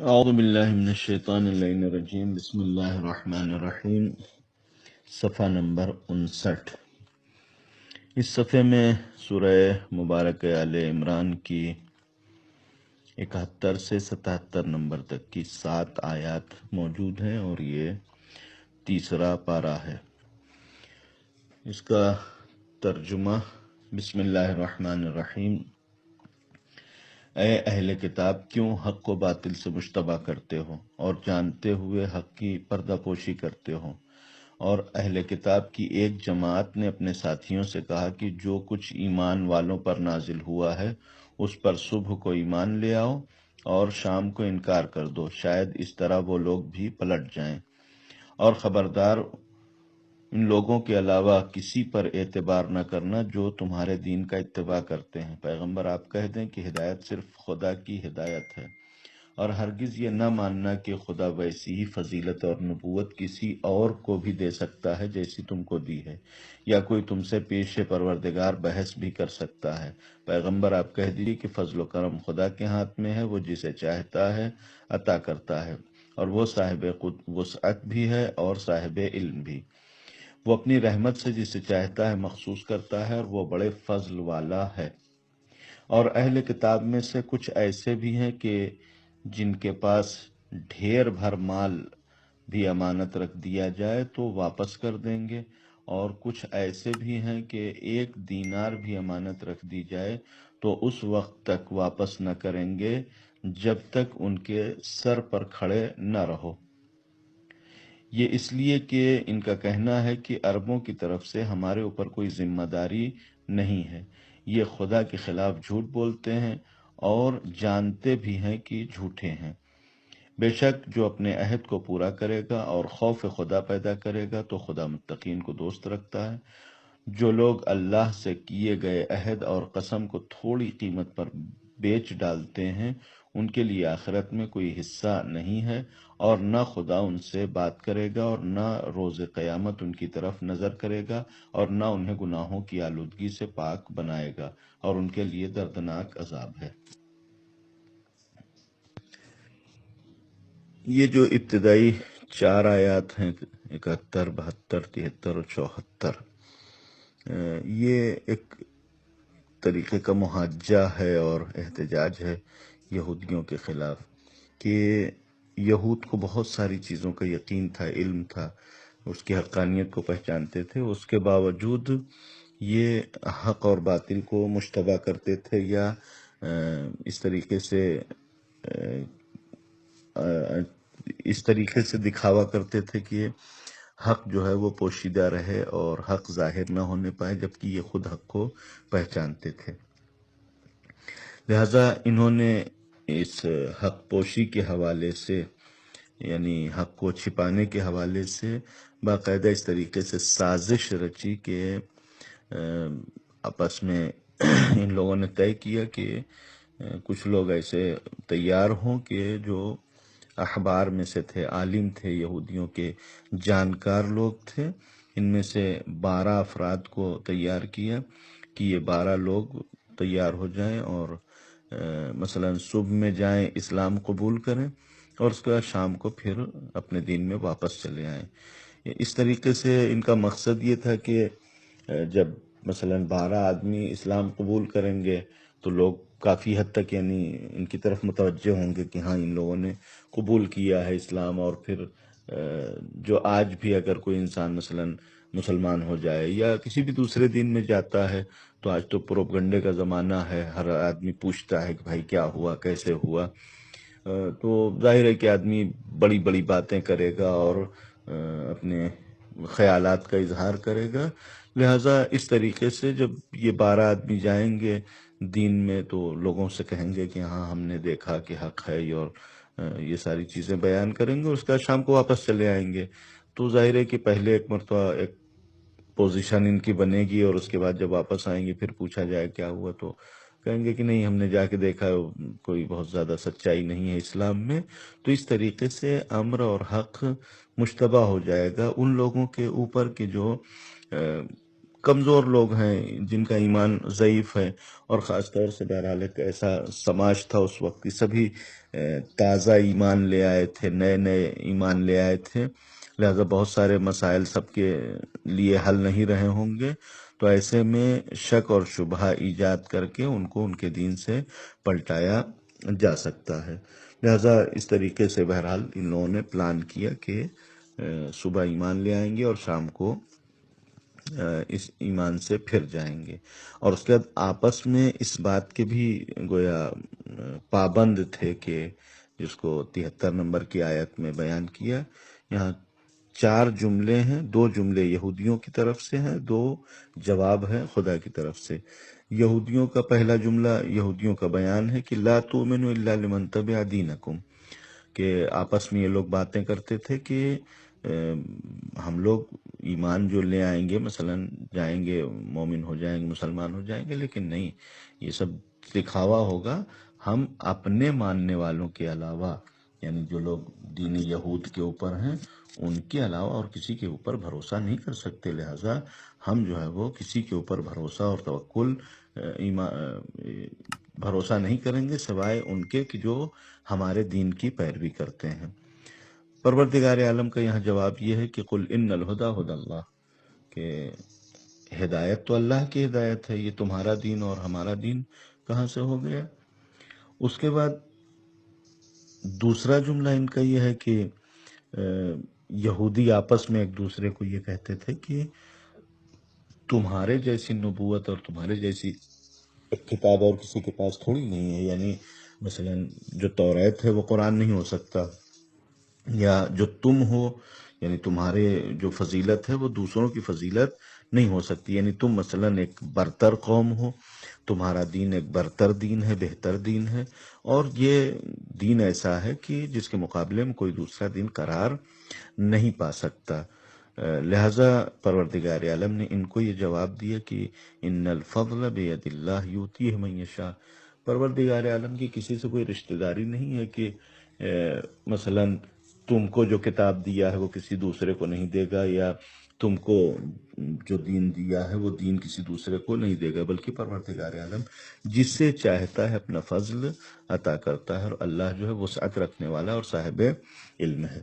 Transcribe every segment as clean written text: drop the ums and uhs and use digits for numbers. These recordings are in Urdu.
اعوذ باللہ من الشیطان اللعین الرجیم، بسم اللہ الرحمن الرحیم۔ صفحہ نمبر 59۔ اس صفحے میں سورہ مبارک آل عمران کی 71 سے 77 نمبر تک کی 7 آیات موجود ہیں اور یہ تیسرا پارہ ہے۔ اس کا ترجمہ: بسم اللہ الرحمن الرحیم۔ اے اہل کتاب، کیوں حق کو باطل سے مشتبہ کرتے ہو اور جانتے ہوئے حق کی پردہ پوشی کرتے ہو؟ اور اہل کتاب کی ایک جماعت نے اپنے ساتھیوں سے کہا کہ جو کچھ ایمان والوں پر نازل ہوا ہے اس پر صبح کو ایمان لے آؤ اور شام کو انکار کر دو، شاید اس طرح وہ لوگ بھی پلٹ جائیں۔ اور خبردار، ان لوگوں کے علاوہ کسی پر اعتبار نہ کرنا جو تمہارے دین کا اتباع کرتے ہیں۔ پیغمبر آپ کہہ دیں کہ ہدایت صرف خدا کی ہدایت ہے، اور ہرگز یہ نہ ماننا کہ خدا ویسی ہی فضیلت اور نبوت کسی اور کو بھی دے سکتا ہے جیسی تم کو دی ہے، یا کوئی تم سے پیش پروردگار بحث بھی کر سکتا ہے۔ پیغمبر آپ کہہ دیجیے کہ فضل و کرم خدا کے ہاتھ میں ہے، وہ جسے چاہتا ہے عطا کرتا ہے، اور وہ صاحب وسعت بھی ہے اور صاحب علم بھی۔ وہ اپنی رحمت سے جسے چاہتا ہے مخصوص کرتا ہے، اور وہ بڑے فضل والا ہے۔ اور اہل کتاب میں سے کچھ ایسے بھی ہیں کہ جن کے پاس ڈھیر بھر مال بھی امانت رکھ دیا جائے تو واپس کر دیں گے، اور کچھ ایسے بھی ہیں کہ 1 دینار بھی امانت رکھ دی جائے تو اس وقت تک واپس نہ کریں گے جب تک ان کے سر پر کھڑے نہ رہو۔ یہ اس لیے کہ ان کا کہنا ہے کہ عربوں کی طرف سے ہمارے اوپر کوئی ذمہ داری نہیں ہے۔ یہ خدا کے خلاف جھوٹ بولتے ہیں اور جانتے بھی ہیں کہ جھوٹے ہیں۔ بے شک جو اپنے عہد کو پورا کرے گا اور خوف خدا پیدا کرے گا تو خدا متقین کو دوست رکھتا ہے۔ جو لوگ اللہ سے کیے گئے عہد اور قسم کو تھوڑی قیمت پر بیچ ڈالتے ہیں، ان کے لیے آخرت میں کوئی حصہ نہیں ہے، اور نہ خدا ان سے بات کرے گا اور نہ روز قیامت ان کی طرف نظر کرے گا، اور نہ انہیں گناہوں کی آلودگی سے پاک بنائے گا، اور ان کے لیے دردناک عذاب ہے۔ یہ جو ابتدائی 4 آیات ہیں، 71، 72، 73 اور 74، یہ ایک طریقے کا محاجہ ہے اور احتجاج ہے یہودیوں کے خلاف، کہ یہود کو بہت ساری چیزوں کا یقین تھا، علم تھا، اس کی حقانیت کو پہچانتے تھے، اس کے باوجود یہ حق اور باطل کو مشتبہ کرتے تھے، یا اس طریقے سے دکھاوا کرتے تھے کہ حق جو ہے وہ پوشیدہ رہے اور حق ظاہر نہ ہونے پائے، جبکہ یہ خود حق کو پہچانتے تھے۔ لہذا انہوں نے اس حق پوشی کے حوالے سے، یعنی حق کو چھپانے کے حوالے سے باقاعدہ اس طریقے سے سازش رچی کہ آپس میں ان لوگوں نے طے کیا کہ کچھ لوگ ایسے تیار ہوں کہ جو احبار میں سے تھے، عالم تھے، یہودیوں کے جانکار لوگ تھے، ان میں سے 12 افراد کو تیار کیا کہ یہ 12 لوگ تیار ہو جائیں اور مثلا صبح میں جائیں، اسلام قبول کریں، اور اس کے بعد شام کو پھر اپنے دین میں واپس چلے آئیں۔ اس طریقے سے ان کا مقصد یہ تھا کہ جب مثلا 12 آدمی اسلام قبول کریں گے تو لوگ کافی حد تک یعنی ان کی طرف متوجہ ہوں گے کہ ہاں ان لوگوں نے قبول کیا ہے اسلام، اور پھر جو آج بھی اگر کوئی انسان مثلا مسلمان ہو جائے یا کسی بھی دوسرے دین میں جاتا ہے تو آج تو پروپگنڈے کا زمانہ ہے، ہر آدمی پوچھتا ہے کہ بھائی کیا ہوا، کیسے ہوا، تو ظاہر ہے کہ آدمی بڑی بڑی باتیں کرے گا اور اپنے خیالات کا اظہار کرے گا۔ لہٰذا اس طریقے سے جب یہ 12 آدمی جائیں گے دین میں تو لوگوں سے کہیں گے کہ ہاں ہم نے دیکھا کہ حق ہے، اور یہ ساری چیزیں بیان کریں گے، اور اس کا شام کو واپس چلے آئیں گے۔ تو ظاہر ہے کہ پہلے ایک مرتبہ ایک پوزیشن ان کی بنے گی، اور اس کے بعد جب واپس آئیں گے پھر پوچھا جائے کیا ہوا تو کہیں گے کہ نہیں، ہم نے جا کے دیکھا کوئی بہت زیادہ سچائی نہیں ہے اسلام میں۔ تو اس طریقے سے امر اور حق مشتبہ ہو جائے گا ان لوگوں کے اوپر کہ جو کمزور لوگ ہیں، جن کا ایمان ضعیف ہے، اور خاص طور سے بہرحال ایک ایسا سماج تھا اس وقت کہ سبھی تازہ ایمان لے آئے تھے، نئے نئے ایمان لے آئے تھے، لہذا بہت سارے مسائل سب کے لیے حل نہیں رہے ہوں گے، تو ایسے میں شک اور شبہ ایجاد کر کے ان کو ان کے دین سے پلٹایا جا سکتا ہے۔ لہذا اس طریقے سے بہرحال ان لوگوں نے پلان کیا کہ صبح ایمان لے آئیں گے اور شام کو اس ایمان سے پھر جائیں گے، اور اس کے بعد آپس میں اس بات کے بھی گویا پابند تھے کہ جس کو 73 نمبر کی آیت میں بیان کیا، یہاں 4 جملے ہیں، 2 جملے یہودیوں کی طرف سے ہیں، 2 جواب ہے خدا کی طرف سے۔ یہودیوں کا پہلا جملہ یہودیوں کا بیان ہے کہ لا تؤمنوا الا لمن تبع دینکم، کہ آپس میں یہ لوگ باتیں کرتے تھے کہ ہم لوگ ایمان جو لے آئیں گے، مثلا جائیں گے مومن ہو جائیں گے، مسلمان ہو جائیں گے، لیکن نہیں، یہ سب دکھاوا ہوگا، ہم اپنے ماننے والوں کے علاوہ، یعنی جو لوگ دین یہود کے اوپر ہیں ان کے علاوہ اور کسی کے اوپر بھروسہ نہیں کر سکتے، لہذا ہم جو ہے وہ کسی کے اوپر بھروسہ اور توکل بھروسہ نہیں کریں گے سوائے ان کے کہ جو ہمارے دین کی پیروی کرتے ہیں۔ پروردگار عالم کا یہاں جواب یہ ہے کہ قل ان الہدی ھدی اللہ، کہ ہدایت تو اللہ کی ہدایت ہے، یہ تمہارا دین اور ہمارا دین کہاں سے ہو گیا؟ اس کے بعد دوسرا جملہ ان کا یہ ہے کہ یہودی آپس میں ایک دوسرے کو یہ کہتے تھے کہ تمہارے جیسی نبوت اور تمہارے جیسی کتاب اور کسی کے پاس تھوڑی نہیں ہے، یعنی مثلا جو توریت ہے وہ قرآن نہیں ہو سکتا، یا جو تم ہو یعنی تمہارے جو فضیلت ہے وہ دوسروں کی فضیلت نہیں ہو سکتی، یعنی تم مثلا ایک برتر قوم ہو، تمہارا دین ایک برتر دین ہے، بہتر دین ہے، اور یہ دین ایسا ہے کہ جس کے مقابلے میں کوئی دوسرا دین قرار نہیں پا سکتا۔ لہذا پروردگار عالم نے ان کو یہ جواب دیا کہ ان الفضل بید اللہ یؤتیہ من یشاء، پروردگار عالم کی کسی سے کوئی رشتہ داری نہیں ہے کہ مثلا تم کو جو کتاب دیا ہے وہ کسی دوسرے کو نہیں دے گا، یا تم کو جو دین دیا ہے وہ دین کسی دوسرے کو نہیں دے گا، بلکہ پروردگار عالم جس سے چاہتا ہے اپنا فضل عطا کرتا ہے، اور اللہ جو ہے وسعت رکھنے والا اور صاحب علم ہے۔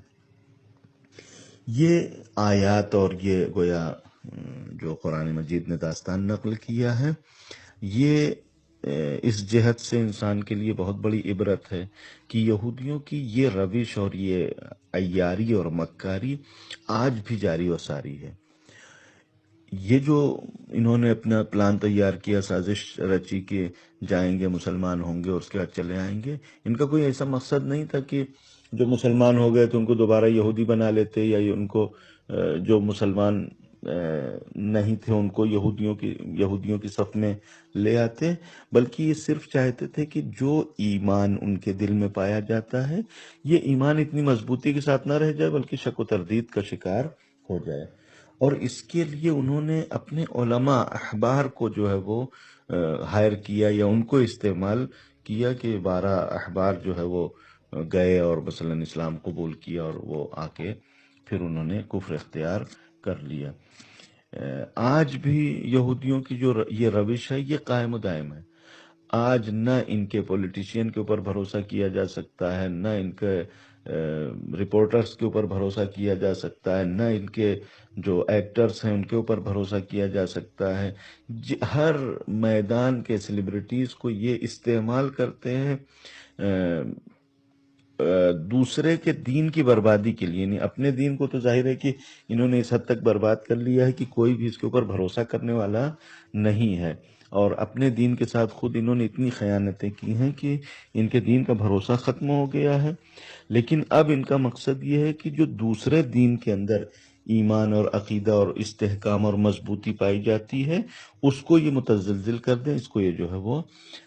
یہ آیات اور یہ گویا جو قرآن مجید نے داستان نقل کیا ہے، یہ اس جہت سے انسان کے لیے بہت بڑی عبرت ہے کہ یہودیوں کی یہ روش اور یہ عیاری اور مکاری آج بھی جاری و ساری ہے۔ یہ جو انہوں نے اپنا پلان تیار کیا، سازش رچی کہ جائیں گے مسلمان ہوں گے اور اس کے بعد چلے آئیں گے، ان کا کوئی ایسا مقصد نہیں تھا کہ جو مسلمان ہو گئے تو ان کو دوبارہ یہودی بنا لیتے، یا ان کو جو مسلمان نہیں تھے ان کو یہودیوں کی صف میں لے آتے، بلکہ یہ صرف چاہتے تھے کہ جو ایمان ان کے دل میں پایا جاتا ہے یہ ایمان اتنی مضبوطی کے ساتھ نہ رہ جائے بلکہ شک و تردید کا شکار ہو جائے، اور اس کے لیے انہوں نے اپنے علماء احبار کو جو ہے وہ ہائر کیا یا ان کو استعمال کیا کہ 12 احبار جو ہے وہ گئے اور مثلا اسلام قبول کیا، اور وہ آ کے پھر انہوں نے کفر اختیار کر لیا۔ آج بھی یہودیوں کی جو یہ روش ہے یہ قائم و دائم ہے۔ آج نہ ان کے پولیٹیشین کے اوپر بھروسہ کیا جا سکتا ہے، نہ ان کے رپورٹرز کے اوپر بھروسہ کیا جا سکتا ہے، نہ ان کے جو ایکٹرز ہیں ان کے اوپر بھروسہ کیا جا سکتا ہے۔ ہر میدان کے سیلیبریٹیز کو یہ استعمال کرتے ہیں دوسرے کے دین کی بربادی کے لیے، یعنی اپنے دین کو تو ظاہر ہے کہ انہوں نے اس حد تک برباد کر لیا ہے کہ کوئی بھی اس کے اوپر بھروسہ کرنے والا نہیں ہے، اور اپنے دین کے ساتھ خود انہوں نے اتنی خیانتیں کی ہیں کہ ان کے دین کا بھروسہ ختم ہو گیا ہے۔ لیکن اب ان کا مقصد یہ ہے کہ جو دوسرے دین کے اندر ایمان اور عقیدہ اور استحکام اور مضبوطی پائی جاتی ہے اس کو یہ متزلزل کر دیں، اس کو یہ جو ہے وہ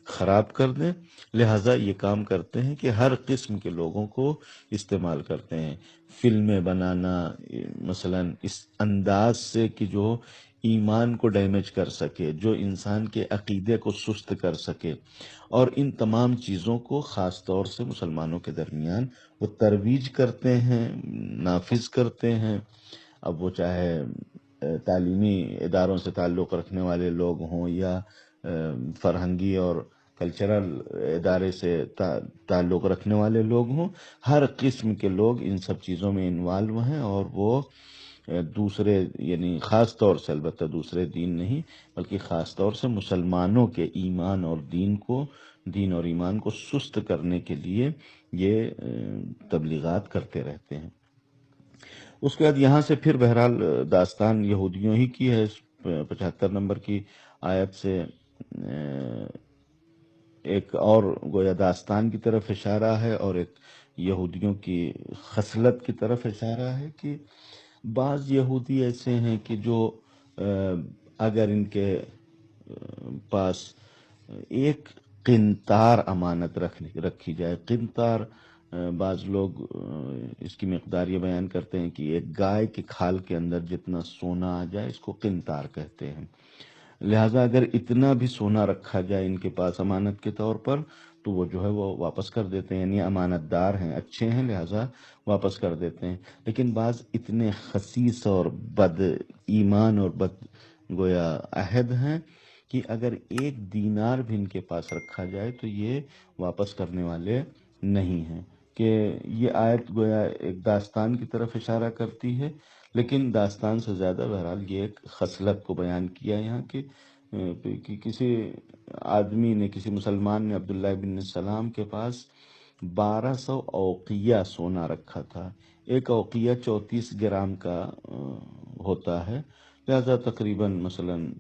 خراب کر دیں، لہٰذا یہ کام کرتے ہیں کہ ہر قسم کے لوگوں کو استعمال کرتے ہیں، فلمیں بنانا مثلا اس انداز سے کہ جو ایمان کو ڈیمیج کر سکے، جو انسان کے عقیدے کو سست کر سکے، اور ان تمام چیزوں کو خاص طور سے مسلمانوں کے درمیان وہ ترویج کرتے ہیں، نافذ کرتے ہیں۔ اب وہ چاہے تعلیمی اداروں سے تعلق رکھنے والے لوگ ہوں یا فرہنگی اور کلچرل ادارے سے تعلق رکھنے والے لوگ ہوں، ہر قسم کے لوگ ان سب چیزوں میں انوالو ہیں، اور وہ دوسرے یعنی خاص طور سے، البتہ دوسرے دین نہیں بلکہ خاص طور سے مسلمانوں کے ایمان اور دین اور ایمان کو سست کرنے کے لیے یہ تبلیغات کرتے رہتے ہیں۔ اس کے بعد یہاں سے پھر بہرحال داستان یہودیوں ہی کی ہے۔ 75 نمبر کی آیت سے ایک اور گویا داستان کی طرف اشارہ ہے، اور ایک یہودیوں کی خصلت کی طرف اشارہ ہے کہ بعض یہودی ایسے ہیں کہ جو اگر ان کے پاس ایک قنطار امانت رکھی جائے، قنطار بعض لوگ اس کی مقدار یہ بیان کرتے ہیں کہ ایک گائے کی کھال کے اندر جتنا سونا آ جائے اس کو قنطار کہتے ہیں۔ لہٰذا اگر اتنا بھی سونا رکھا جائے ان کے پاس امانت کے طور پر تو وہ جو ہے وہ واپس کر دیتے ہیں، یعنی امانت دار ہیں، اچھے ہیں، لہٰذا واپس کر دیتے ہیں۔ لیکن بعض اتنے خسیس اور بد ایمان اور بد گویا عہد ہیں کہ اگر ایک دینار بھی ان کے پاس رکھا جائے تو یہ واپس کرنے والے نہیں ہیں۔ کہ یہ آیت گویا ایک داستان کی طرف اشارہ کرتی ہے، لیکن داستان سے زیادہ بہرحال یہ ایک خصلت کو بیان کیا یہاں کہ کسی آدمی نے، کسی مسلمان نے عبداللہ بن سلام کے پاس 1200 اوقیہ سونا رکھا تھا۔ ایک اوقیہ 34 گرام کا ہوتا ہے، لہذا تقریباً مثلاً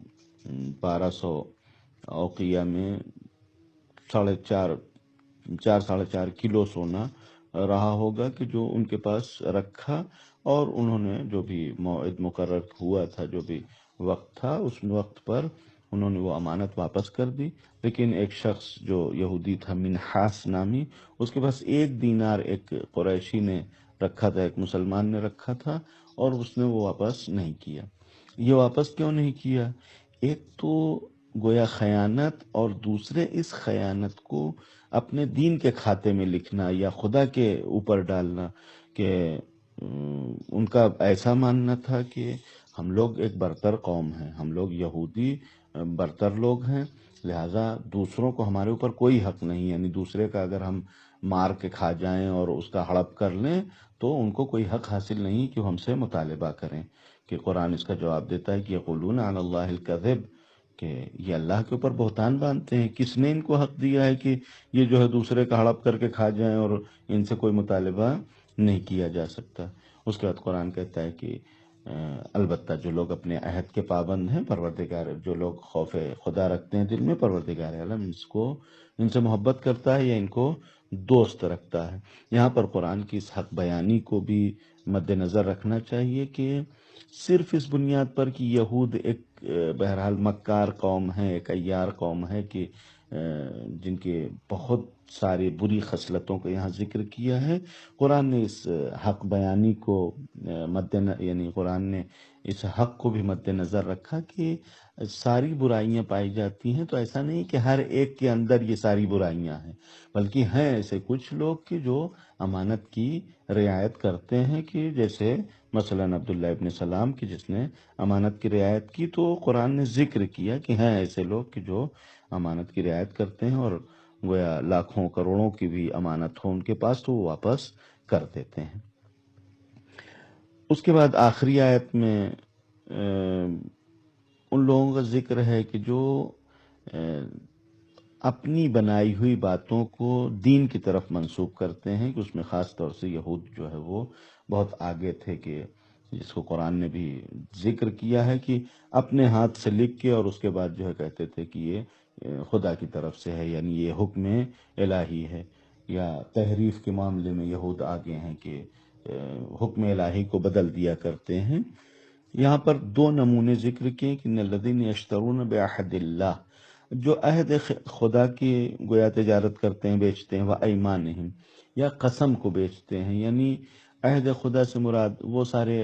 1200 اوقیہ میں 4.5 کلو سونا رہا ہوگا کہ جو ان کے پاس رکھا، اور انہوں نے جو بھی موعد مقرر ہوا تھا، جو بھی وقت تھا، اس وقت پر انہوں نے وہ امانت واپس کر دی۔ لیکن ایک شخص جو یہودی تھا منحاس نامی، اس کے پاس 1 دینار ایک قریشی نے رکھا تھا، ایک مسلمان نے رکھا تھا، اور اس نے وہ واپس نہیں کیا۔ یہ واپس کیوں نہیں کیا؟ ایک تو گویا خیانت، اور دوسرے اس خیانت کو اپنے دین کے کھاتے میں لکھنا یا خدا کے اوپر ڈالنا، کہ ان کا ایسا ماننا تھا کہ ہم لوگ ایک برتر قوم ہیں، ہم لوگ یہودی برتر لوگ ہیں، لہٰذا دوسروں کو ہمارے اوپر کوئی حق نہیں، یعنی دوسرے کا اگر ہم مار کے کھا جائیں اور اس کا ہڑپ کر لیں تو ان کو کوئی حق حاصل نہیں کہ وہ ہم سے مطالبہ کریں۔ کہ قرآن اس کا جواب دیتا ہے کہ یقولون علی اللہ الکذب، کہ یہ اللہ کے اوپر بہتان باندھتے ہیں۔ کس نے ان کو حق دیا ہے کہ یہ جو ہے دوسرے کا ہڑپ کر کے کھا جائیں اور ان سے کوئی مطالبہ نہیں کیا جا سکتا؟ اس کے بعد قرآن کہتا ہے کہ البتہ جو لوگ اپنے عہد کے پابند ہیں، پروردگار جو لوگ خوف خدا رکھتے ہیں دل میں، پروردگار عالم ان سے محبت کرتا ہے یا ان کو دوست رکھتا ہے۔ یہاں پر قرآن کی اس حق بیانی کو بھی مد نظر رکھنا چاہیے کہ صرف اس بنیاد پر کہ یہود ایک بہرحال مکار قوم ہے، ایک عیار قوم ہے کہ جن کے بہت ساری بری خصلتوں کا یہاں ذکر کیا ہے، قرآن نے اس حق بیانی کو یعنی قرآن نے اس حق کو بھی مد نظر رکھا کہ ساری برائیاں پائی جاتی ہیں، تو ایسا نہیں کہ ہر ایک کے اندر یہ ساری برائیاں ہیں، بلکہ ہیں ایسے کچھ لوگ کہ جو امانت کی رعایت کرتے ہیں، کہ جیسے مثلاً عبداللہ ابن سلام کی جس نے امانت کی رعایت کی، تو قرآن نے ذکر کیا کہ ہیں ایسے لوگ کہ جو امانت کی رعایت کرتے ہیں، اور گویا لاکھوں کروڑوں کی بھی امانت ہو ان کے پاس تو وہ واپس کر دیتے ہیں۔ اس کے بعد آخری آیت میں ان لوگوں کا ذکر ہے کہ جو اپنی بنائی ہوئی باتوں کو دین کی طرف منسوب کرتے ہیں، کہ اس میں خاص طور سے یہود جو ہے وہ بہت آگے تھے، کہ جس کو قرآن نے بھی ذکر کیا ہے کہ اپنے ہاتھ سے لکھ کے اور اس کے بعد جو ہے کہتے تھے کہ یہ خدا کی طرف سے ہے، یعنی یہ حکم الہی ہے، یا تحریف کے معاملے میں یہود آگے ہیں کہ حکم الہی کو بدل دیا کرتے ہیں۔ یہاں پر 2 نمونے ذکر کیے کہ ان الذین یشترون بعہد اللہ، جو عہد خدا کی گویا تجارت کرتے ہیں، بیچتے ہیں، وایمانہم، یا قسم کو بیچتے ہیں، یعنی عہد خدا سے مراد وہ سارے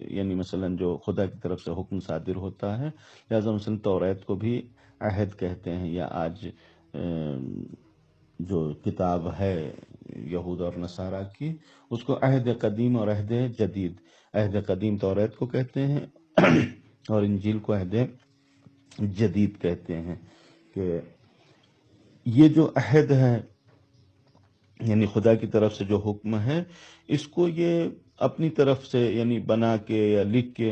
یعنی مثلا جو خدا کی طرف سے حکم صادر ہوتا ہے، لہذا مثلا توریت کو بھی عہد کہتے ہیں، یا آج جو کتاب ہے یہود اور نصارہ کی، اس کو عہد قدیم اور عہد جدید، عہد قدیم توریت کو کہتے ہیں اور انجیل کو عہد جدید کہتے ہیں۔ کہ یہ جو عہد ہے یعنی خدا کی طرف سے جو حکم ہے، اس کو یہ اپنی طرف سے یعنی بنا کے یا لکھ کے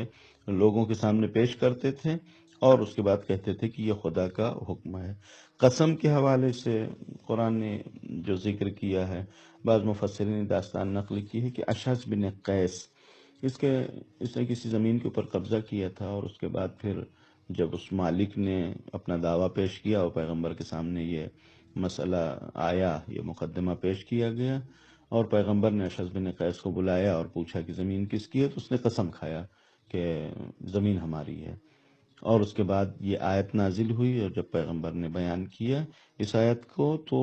لوگوں کے سامنے پیش کرتے تھے اور اس کے بعد کہتے تھے کہ یہ خدا کا حکم ہے۔ قسم کے حوالے سے قرآن نے جو ذکر کیا ہے، بعض مفسرین نے داستان نقل کی ہے کہ اشعث بن قیس اس نے کسی زمین کے اوپر قبضہ کیا تھا، اور اس کے بعد پھر جب اس مالک نے اپنا دعویٰ پیش کیا اور پیغمبر کے سامنے یہ مسئلہ آیا، یہ مقدمہ پیش کیا گیا، اور پیغمبر نے اشعث بن قیس کو بلایا اور پوچھا کہ زمین کس کی ہے، تو اس نے قسم کھایا کہ زمین ہماری ہے۔ اور اس کے بعد یہ آیت نازل ہوئی، اور جب پیغمبر نے بیان کیا اس آیت کو تو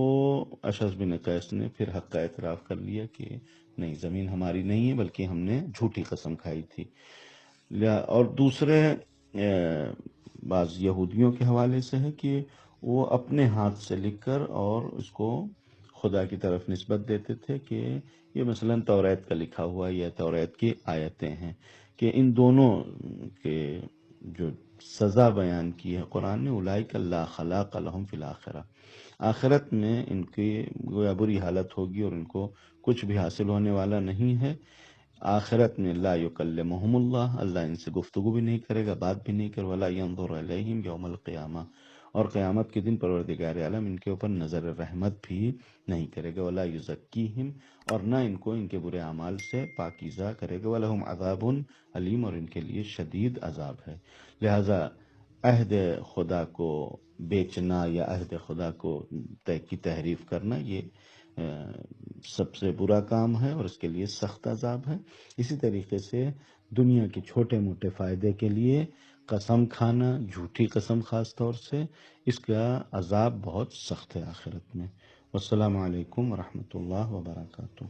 اشعث بن قیس نے پھر حق کا اعتراف کر لیا کہ نہیں، زمین ہماری نہیں ہے بلکہ ہم نے جھوٹی قسم کھائی تھی۔ اور دوسرے بعض یہودیوں کے حوالے سے ہے کہ وہ اپنے ہاتھ سے لکھ کر اور اس کو خدا کی طرف نسبت دیتے تھے کہ یہ مثلا توریت کا لکھا ہوا یا توریت کی آیتیں ہیں، کہ ان دونوں کے جو سزا بیان کی ہے قرآن نے، اولئک لا خلاق لہم فی الآخرہ، آخرت میں ان کی گویا بری حالت ہوگی اور ان کو کچھ بھی حاصل ہونے والا نہیں ہے۔ آخرت میں لا یکلمہم اللہ، اللہ ان سے گفتگو بھی نہیں کرے گا، بات بھی نہیں کرے، ولا ینظر الیہم یوم القیامہ، اور قیامت کے دن پروردگار عالم ان کے اوپر نظر رحمت بھی نہیں کرے گا، ولا یزکیہم، اور نہ ان کو ان کے برے اعمال سے پاکیزہ کرے گا، ولہم عذاب علیم، اور ان کے لیے شدید عذاب ہے۔ لہذا عہد خدا کو بیچنا یا عہد خدا کی تحریف کرنا یہ سب سے برا کام ہے اور اس کے لیے سخت عذاب ہے۔ اسی طریقے سے دنیا کے چھوٹے موٹے فائدے کے لیے قسم کھانا، جھوٹی قسم خاص طور سے، اس کا عذاب بہت سخت ہے آخرت میں۔ والسلام علیکم ورحمۃ اللہ وبرکاتہ۔